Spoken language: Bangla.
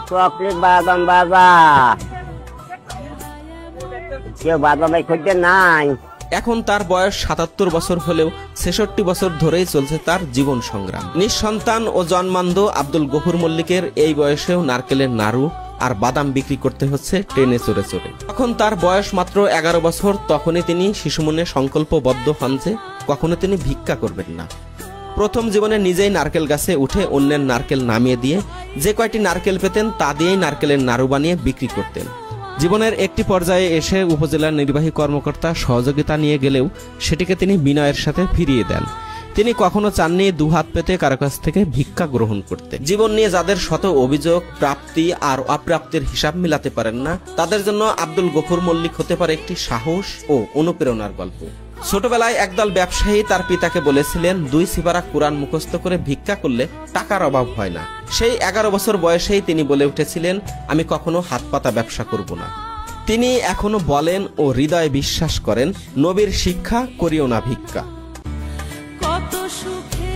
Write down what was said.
চকলেট বাদাম বাবা, কেউ বাদাম খুঁজতে নাই। এখন তার বয়স ৭৭ বছর হলেও ৬৬ বছর ধরেই চলছে তার জীবন সংগ্রাম। নিঃসন্তান ও জন্মান্ধ আব্দুল গফুর মল্লিকের এই বয়সেও নারকেলের নাড়ু আর বাদাম বিক্রি করতে হচ্ছে ট্রেনে চড়ে চড়ে। তখন তার বয়স মাত্র ১১ বছর। তখনই তিনি শিশুমনে সংকল্পবদ্ধ হন যে কখনো তিনি ভিক্ষা করবেন না। প্রথম জীবনে নিজেই নারকেল গাছে উঠে অন্যের নারকেল নামিয়ে দিয়ে যে কয়টি নারকেল পেতেন তা দিয়েই নারকেলের নাড়ু বানিয়ে বিক্রি করতেন। জীবনের একটি পর্যায়ে এসে উপজেলার নির্বাহী কর্মকর্তা সহযোগিতা নিয়ে গেলেও সেটিকে তিনি বিনয়ের সাথে ফিরিয়ে দেন। তিনি কখনো চাননি দুহাত পেতে কারো কাছ থেকে ভিক্ষা গ্রহণ করতে। জীবন নিয়ে যাদের শত অভিযোগ, প্রাপ্তি আর অপ্রাপ্তির হিসাব মিলাতে পারেন না, তাদের জন্য আব্দুল গফুর মল্লিক হতে পারে একটি সাহস ও অনুপ্রেরণার গল্প। ছোটবেলায় একদল ব্যবসায়ী তার পিতাকে বলেছিলেন ২ সিপারা কোরআন মুখস্থ করে ভিক্ষা করলে টাকার অভাব হয় না। সেই ১১ বছর বয়সেই তিনি বলে উঠেছিলেন, আমি কখনো হাত পাতা ব্যবসা করব না। তিনি এখনো বলেন ও হৃদয়ে বিশ্বাস করেন, নবীর শিক্ষা করিও না ভিক্ষা। কত সুখে